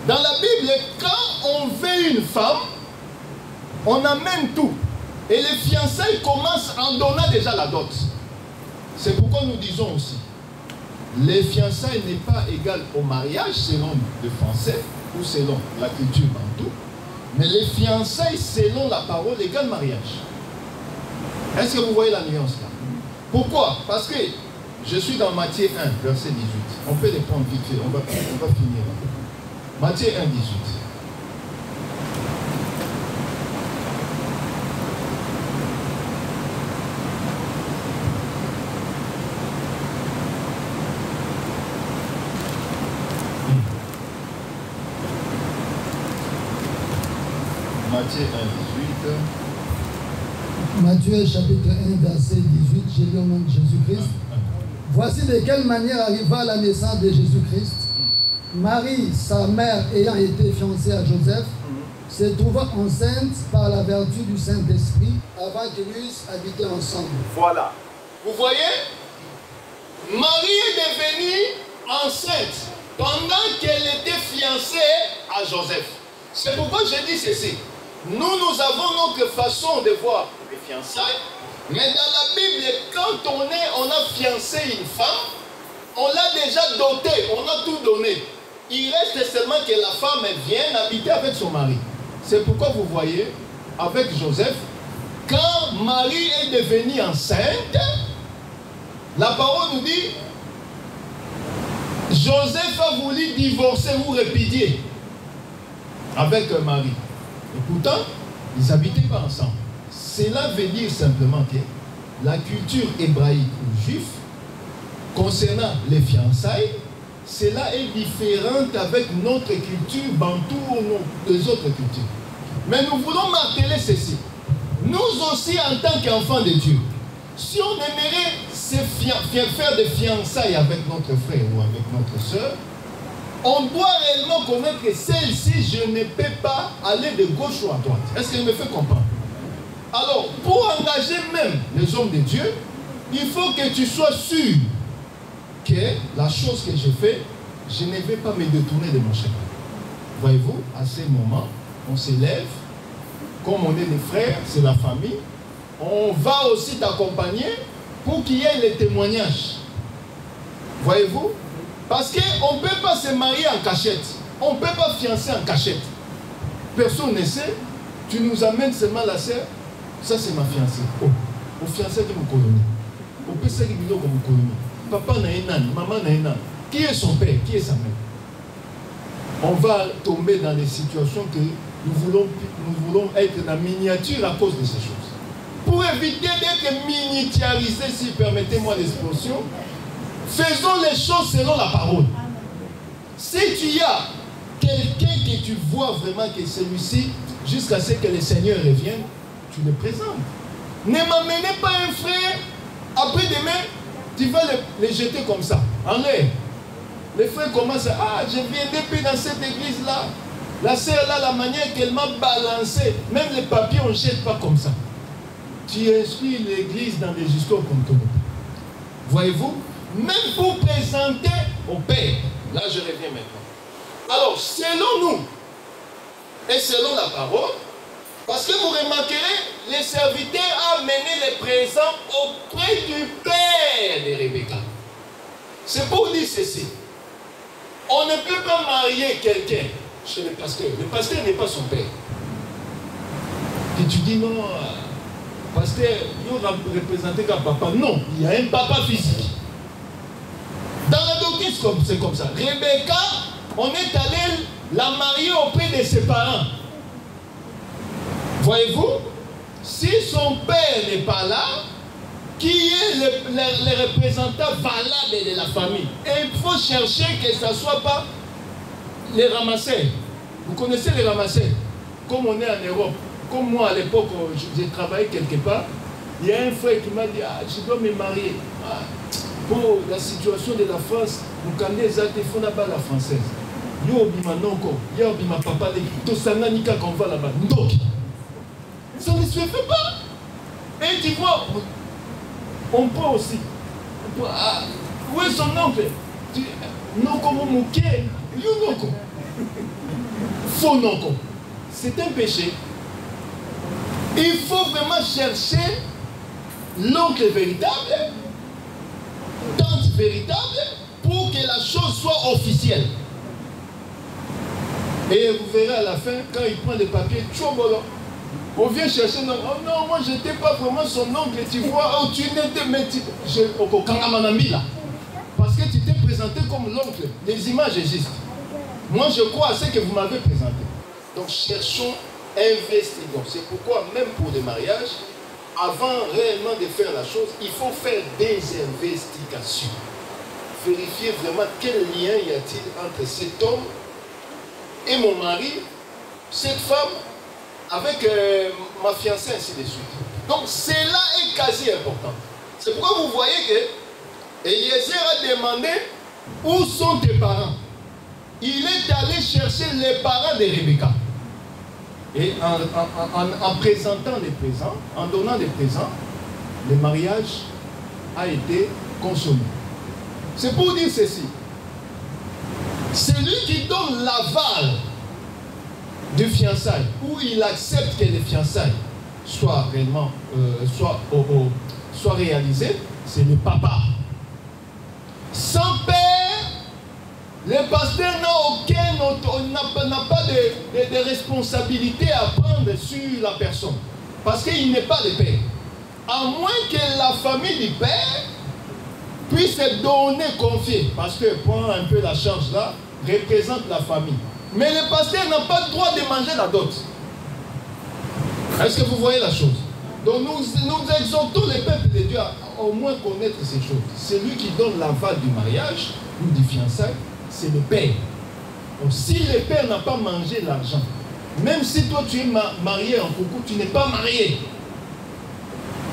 Dans la Bible, quand on veut une femme, on amène tout. Et les fiançailles commencent en donnant déjà la dot. C'est pourquoi nous disons aussi, les fiançailles n'est pas égal au mariage selon le français ou selon la culture bantou, mais les fiançailles selon la parole égale mariage. Est-ce que vous voyez la nuance là? Pourquoi? Parce que je suis dans Matthieu 1, verset 18. On peut les prendre vite fait, on va finir. Matthieu 1, 18. Matthieu 1, 18. Matthieu chapitre 1, verset 18, j'ai lu au nom de Jésus-Christ. Voici de quelle manière arriva la naissance de Jésus-Christ. Marie, sa mère, ayant été fiancée à Joseph, se trouva enceinte par la vertu du Saint-Esprit avant qu'ils eussent habité ensemble. Voilà. Vous voyez, Marie est devenue enceinte pendant qu'elle était fiancée à Joseph. C'est pourquoi je dis ceci. Nous avons notre façon de voir les fiançailles, mais dans la Bible, quand on a fiancé une femme, on l'a déjà dotée, on a tout donné. Il reste seulement que la femme vienne habiter avec son mari. C'est pourquoi vous voyez, avec Joseph, quand Marie est devenue enceinte, la parole nous dit, Joseph a voulu divorcer ou répudier avec Marie. Et pourtant, ils n'habitaient pas ensemble. Cela veut dire simplement que la culture hébraïque ou juive, concernant les fiançailles, cela est différent avec notre culture bantou ou les autres cultures. Mais nous voulons marteler ceci. Nous aussi, en tant qu'enfants de Dieu, si on aimerait faire des fiançailles avec notre frère ou avec notre soeur, on doit réellement connaître que celle-ci, je ne peux pas aller de gauche ou à droite. Est-ce qu'elle me fait comprendre? Alors, pour engager même les hommes de Dieu, il faut que tu sois sûr que la chose que je fais, je ne vais pas me détourner de mon chemin. Voyez-vous, à ce moment, on s'élève, comme on est des frères, c'est la famille, on va aussi t'accompagner pour qu'il y ait les témoignages. Voyez-vous? Parce qu'on ne peut pas se marier en cachette. On ne peut pas fiancer en cachette. Personne ne sait. Tu nous amènes seulement la sœur. Ça, c'est ma fiancée. Oh, au fiancé de mon colonie. Au PC de mon colonie. Papa n'a un âne, maman n'a un âne. Qui est son père? Qui est sa mère? On va tomber dans des situations que nous voulons être dans la miniature à cause de ces choses. Pour éviter d'être miniaturisé, si permettez-moi l'expression, faisons les choses selon la parole. Si tu as quelqu'un que tu vois vraiment que celui-ci, jusqu'à ce que le Seigneur revienne, tu le présentes. Ne m'amenez pas un frère, après demain, tu vas les jeter comme ça, en l'air. Les frères commencent à, ah, je viens depuis dans cette église-là. La sœur là, la manière qu'elle m'a balancé, même les papiers, on ne jette pas comme ça. Tu inscris l'église dans des histoires comme toi. Voyez-vous? Même pour présenter au Père. Là, je reviens maintenant. Alors, selon nous, et selon la parole, parce que vous remarquerez, les serviteurs ont amené les présents auprès du Père de Rebecca. C'est pour dire ceci. On ne peut pas marier quelqu'un chez le pasteur. Le pasteur n'est pas son père. Et tu dis non, pasteur, il va représenter comme papa. Non, il y a un papa physique. Dans la doctrine, c'est comme ça. Rebecca, on est allé la marier auprès de ses parents. Voyez-vous, si son père n'est pas là, qui est le représentant valable de la famille? Et il faut chercher que ce ne soit pas les ramasseurs. Vous connaissez les ramasseurs? Comme on est en Europe, comme moi à l'époque, j'ai travaillé quelque part, il y a un frère qui m'a dit, ah, je dois me marier. Ah, pour la situation de la France, vous connaissez les actes, il faut là-bas la française. Yo bima nonko, yo bima papa de tosanga nika qu'on va là-bas. Donc, ça ne se fait pas. Et tu vois, on peut aussi. Ah, où est son oncle? Nonko momoke, yo nonko. Faux nonko. C'est un péché. Il faut vraiment chercher l'oncle véritable, tante véritable, pour que la chose soit officielle. Et vous verrez à la fin, quand il prend les papiers, tchobolo. On vient chercher, non, oh non, moi je n'étais pas vraiment son oncle, tu vois, oh tu n'étais mais au Kangamanambi là. Parce que tu t'es présenté comme l'oncle, les images existent. Moi je crois à ce que vous m'avez présenté. Donc cherchons, investiguons. C'est pourquoi même pour les mariages, avant réellement de faire la chose, il faut faire des investigations. Vérifier vraiment quel lien y a-t-il entre cet homme et mon mari, cette femme, avec ma fiancée, ainsi de suite. Donc cela est quasi important. C'est pourquoi vous voyez que Eliezer a demandé où sont tes parents. il est allé chercher les parents de Rebecca. Et en présentant les présents, en donnant des présents, le mariage a été consommé. C'est pour dire ceci. C'est lui qui donne l'aval du fiançailles, où il accepte que les fiançailles soient réellement, soient réalisées, c'est le papa. Sans père, le pasteur n'a pas de responsabilité à prendre sur la personne. Parce qu'il n'est pas le père. À moins que la famille du père puisse donner, confier. Pasteur prend un peu la charge là, représente la famille. Mais le pasteur n'a pas le droit de manger la dot. Est-ce que vous voyez la chose? Donc nous exhortons les peuples de Dieu à au moins connaître ces choses. C'est lui qui donne l'aval du mariage ou du fiançailles, c'est le père. Donc si le père n'a pas mangé l'argent, même si toi tu es marié en coucou, tu n'es pas marié.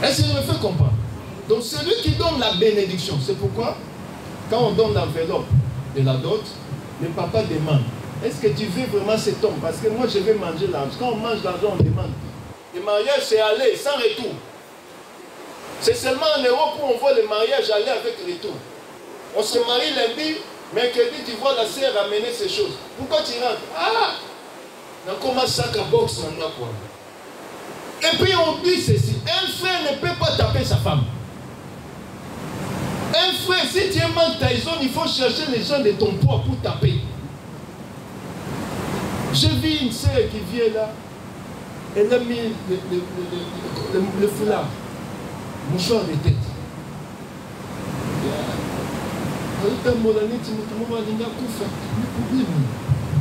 Est-ce que je me fais comprendre? Donc c'est lui qui donne la bénédiction. C'est pourquoi, quand on donne l'enveloppe de la dot, le papa demande, est-ce que tu veux vraiment cet homme? Parce que moi je vais manger l'argent. Quand on mange l'argent, on demande. Le mariage c'est aller sans retour. C'est seulement en Europe où on voit le mariage aller avec retour. On se marie lundi, mercredi tu vois la sœur amener ces choses. Pourquoi tu rentres? Ah! On commence ça à boxe maintenant quoi. Et puis on dit ceci, un frère ne peut pas taper sa femme. Un frère, si tu es Mike Tyson, il faut chercher les gens de ton poids pour taper. J'ai vu une sœur qui vient là, elle a mis le foulard, mouchoir de tête.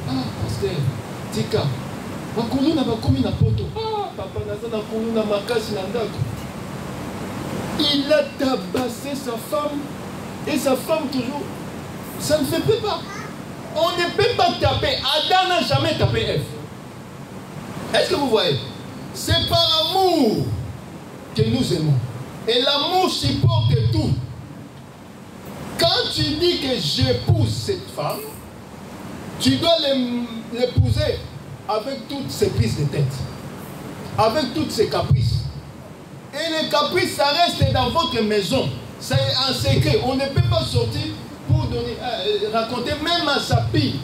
Ah, pasteur, tika. Bakuluna bakomi na poto. Ah, papa naza na kuluna makasi na ndako. Il a tabassé sa femme et sa femme toujours. Ça ne fait pas. On ne peut pas taper. Adam n'a jamais tapé Ève. Est-ce que vous voyez? C'est par amour que nous aimons. Et l'amour supporte tout. Quand tu dis que j'épouse cette femme, tu dois l'épouser avec toutes ses prises de tête, avec toutes ses caprices. Et les caprices, ça reste dans votre maison. C'est un secret. On ne peut pas sortir pour donner, raconter même à sa fille,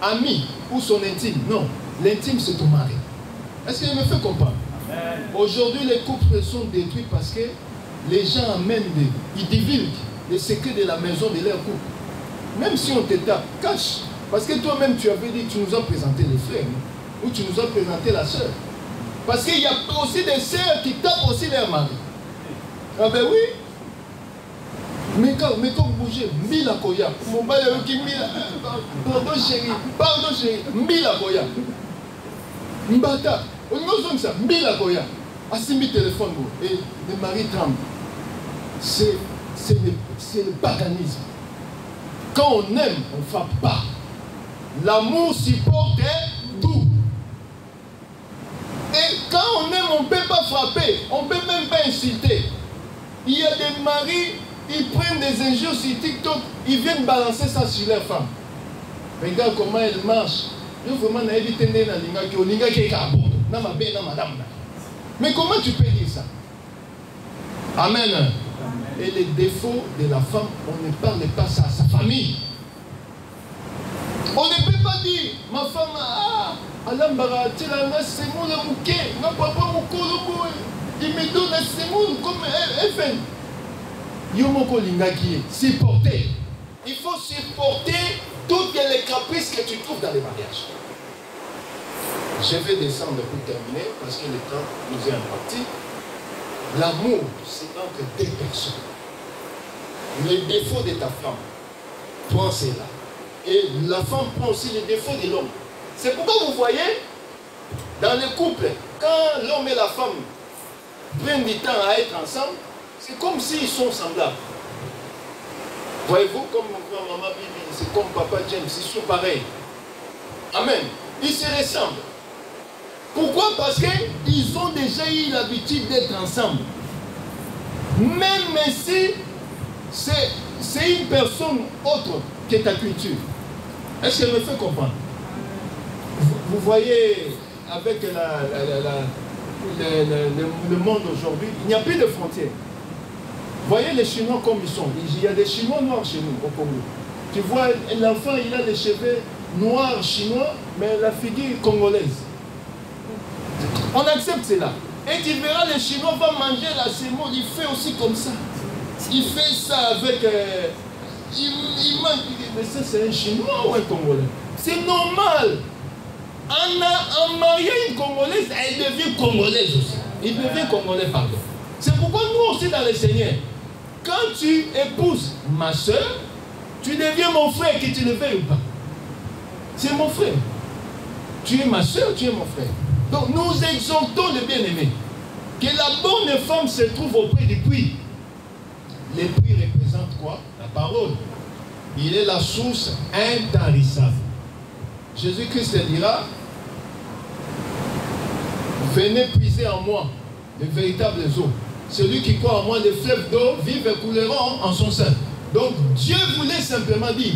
amie ou son intime. Non, l'intime c'est ton mari. Est-ce que je me fais comprendre? Aujourd'hui, les couples sont détruits parce que les gens amènent ils divulguent les secrets de la maison de leur couple. Même si on te tape, cache. Parce que toi-même, tu avais dit, tu nous as présenté les frères, ou tu nous as présenté la sœur. Parce qu'il y a aussi des sœurs qui tapent aussi leur mari. Ah ben oui. Mais quand vous bougez, Mila Koya. Mon mari qui Mila. Pardon chérie, Mila Koya. Mbata. On nous ça, Mila Koya. Assimi téléphone, et le mari tremble. C'est le paganisme. Quand on aime, on ne frappe pas. L'amour supporte tout. Et quand on aime, on ne peut pas frapper. On ne peut même pas insulter. Il y a des maris, ils prennent des injures sur TikTok, ils viennent balancer ça sur leur femme. Regarde comment elle marche. Mais comment tu peux dire ça? Amen. Et les défauts de la femme, on ne parle pas ça à sa famille. On ne peut pas dire, ma femme, Alambara, il me donne un sémoun comme elle fait. Supporter. Il faut supporter toutes les caprices que tu trouves dans les mariages. Je vais descendre pour terminer parce que le temps nous est imparti. L'amour, c'est entre deux personnes. Les défauts de ta femme, prends cela. Et la femme prend aussi les défauts de l'homme. C'est pourquoi vous voyez, dans le couple, quand l'homme et la femme prennent du temps à être ensemble, c'est comme s'ils sont semblables. Voyez-vous, comme maman Bibi, c'est comme papa James, ils sont pareils. Amen. Ils se ressemblent. Pourquoi? Parce qu'ils ont déjà eu l'habitude d'être ensemble. Même si c'est une personne autre que ta culture. Est-ce qu'elle me fait comprendre? Vous voyez, avec le monde aujourd'hui, il n'y a plus de frontières. Vous voyez les Chinois comme ils sont. Il y a des Chinois noirs chez nous, au Congo. Tu vois, l'enfant, il a les cheveux noirs chinois, mais la figure congolaise. On accepte cela. Et tu verras, les Chinois vont manger la semoule, il fait aussi comme ça. Il fait ça avec... il mange... Mais ça, c'est un Chinois ou un Congolais? C'est normal. En mariant une Congolaise, elle devient Congolaise aussi. Il devient Congolais, pardon. C'est pourquoi nous aussi, dans le Seigneur, quand tu épouses ma soeur, tu deviens mon frère, que tu le veuilles ou pas. C'est mon frère. Tu es ma soeur, tu es mon frère. Donc nous exhortons le bien-aimé que la bonne femme se trouve auprès du puits. Le puits représente quoi? La parole. Il est la source intarissable. Jésus-Christ dira: venez puiser en moi de véritables eaux. Celui qui croit en moi, les fleuves d'eau vivent et couleront en son sein. Donc Dieu voulait simplement dire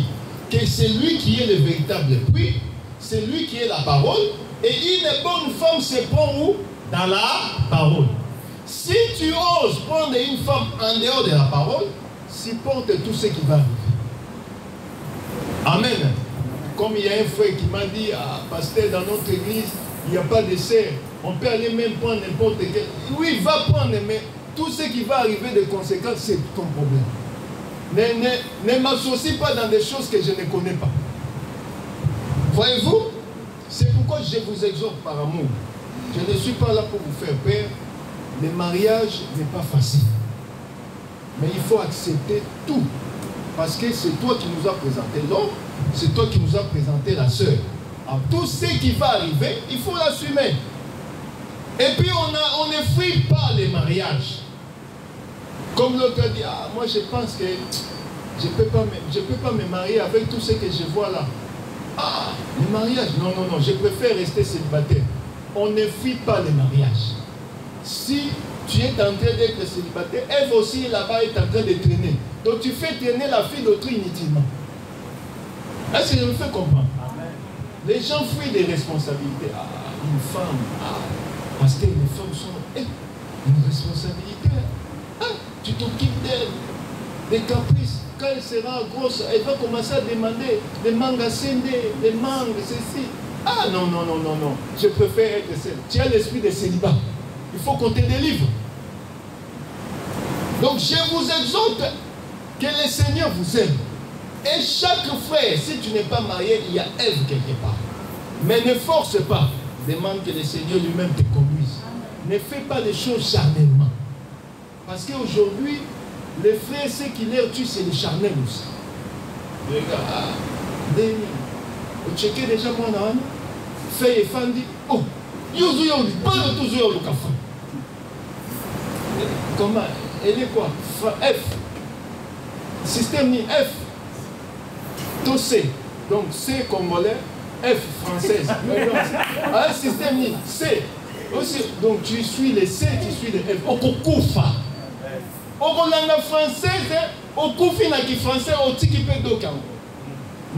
que c'est lui qui est le véritable puits, c'est lui qui est la parole. Et une bonne femme se prend où? Dans la parole. Si tu oses prendre une femme en dehors de la parole, supporte tout ce qui va arriver. Amen. Comme il y a un frère qui m'a dit: ah, pasteur, dans notre église, il n'y a pas de serre. On peut aller même prendre n'importe quel. Oui, va prendre, mais tout ce qui va arriver de conséquences, c'est ton problème. Ne m'associe pas dans des choses que je ne connais pas. Voyez-vous? C'est pourquoi je vous exhorte par amour. Je ne suis pas là pour vous faire peur. Le mariage n'est pas facile. Mais il faut accepter tout. Parce que c'est toi qui nous as présenté l'homme, c'est toi qui nous as présenté la sœur. Alors tout ce qui va arriver, il faut l'assumer. Et puis on ne fuit pas les mariages. Comme l'autre dit: ah, moi je pense que je ne peux pas me marier avec tout ce que je vois là. Ah, le mariage, non, je préfère rester célibataire. On ne fuit pas les mariages. Si tu es en train d'être célibataire, Ève aussi là-bas est en train de traîner. Donc tu fais traîner la fille d'autrui inutilement. Est-ce que je me fais comprendre? Amen. Les gens fuient des responsabilités. Ah, une femme, parce que les femmes sont une responsabilité. Ah, tu t'occupes d'elle, des caprices. Quand elle sera grosse, elle va commencer à demander des mangues à scender, des mangues, ceci. Ah non, je préfère être seul. Tu as l'esprit de célibat. Il faut qu'on te délivre. Donc je vous exhorte que le Seigneur vous aime. Et chaque frère, si tu n'es pas marié, il y a Ève quelque part. Mais ne force pas. Demande que le Seigneur lui-même te conduise. Ne fais pas les choses charnellement. Parce qu'aujourd'hui, les frères, ce qui leur tue, c'est le charnel aussi. Regarde, Denis, vous checkez déjà moi, non? Fait et Fandi. Oh, pas de toujours le café. Comment? Elle est quoi? F. Système ni F. Tout C. Donc C congolais, F française. Un système ni C. Aussi, donc tu suis les C, tu suis les F. Okokoufa. Okolanga française, okufina qui français, otikipe dokam.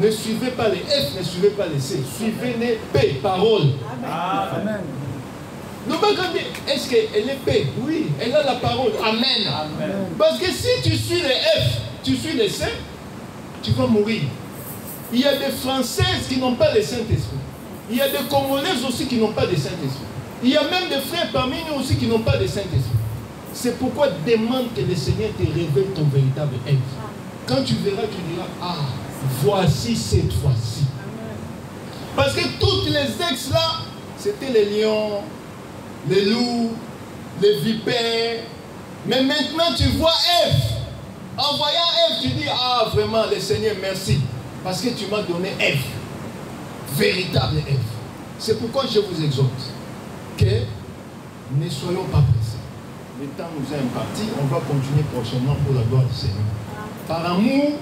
Ne suivez pas les F, ne suivez pas les C. Suivez les P, parole. Amen. Est-ce qu'elle est P? Oui, elle a la parole. Amen. Amen. Parce que si tu suis les F, tu suis les C, tu vas mourir. Il y a des Françaises qui n'ont pas le Saint-Esprit. Il y a des Congolaises aussi qui n'ont pas de Saint-Esprit. Il y a même des frères parmi nous aussi qui n'ont pas de Saint-Esprit. C'est pourquoi demande que le Seigneur te révèle ton véritable être. Quand tu verras, tu diras: ah, voici cette fois-ci. Parce que toutes les ex là, c'était les lions, les loups, les vipères. Mais maintenant tu vois Ève. En voyant Ève, tu dis: ah, vraiment, le Seigneur, merci. Parce que tu m'as donné Ève. Véritable Ève. C'est pourquoi je vous exhorte que ne soyons pas pressés. Le temps nous est imparti. On va continuer prochainement pour la gloire du Seigneur. Par amour,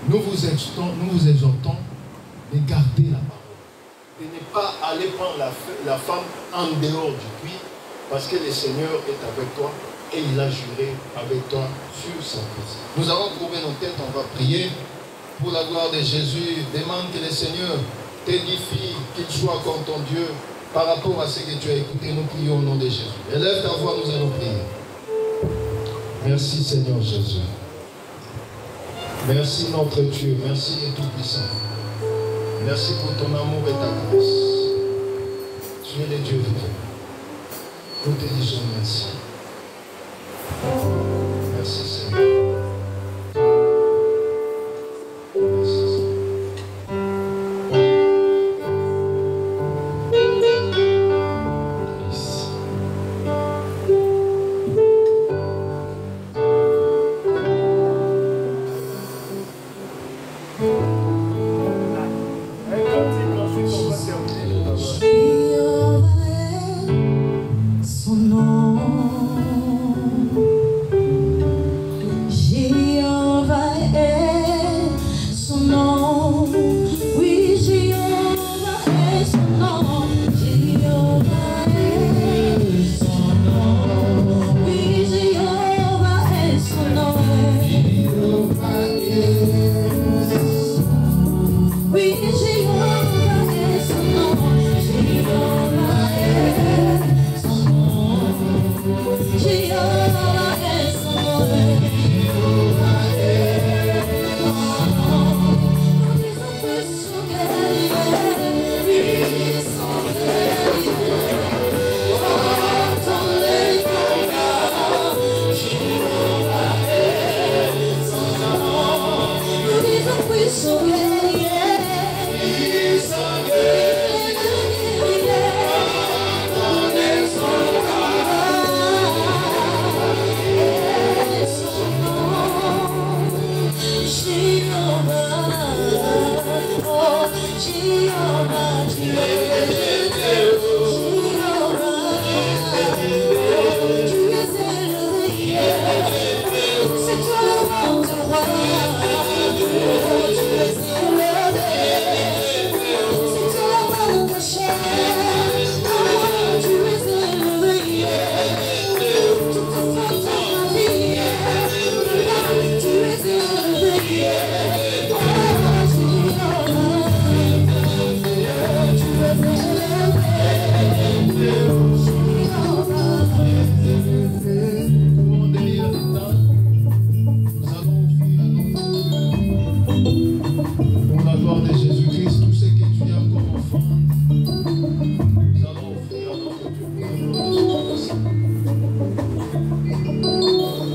nous vous exhortons de garder la parole. De ne pas aller prendre la femme en dehors du puits, parce que le Seigneur est avec toi et il a juré avec toi sur sa présence. Nous allons trouver nos têtes, on va prier. pour la gloire de Jésus. Demande que le Seigneur t'édifie, qu'il soit comme ton Dieu par rapport à ce que tu as écouté. Nous prions au nom de Jésus. Élève ta voix, nous allons prier. Merci Seigneur Jésus. Merci notre Dieu. Merci et Tout-Puissant. Merci pour ton amour et ta grâce. Tu es le Dieu vivant. Nous te disons merci. Merci Seigneur. Merci Seigneur. Son nom.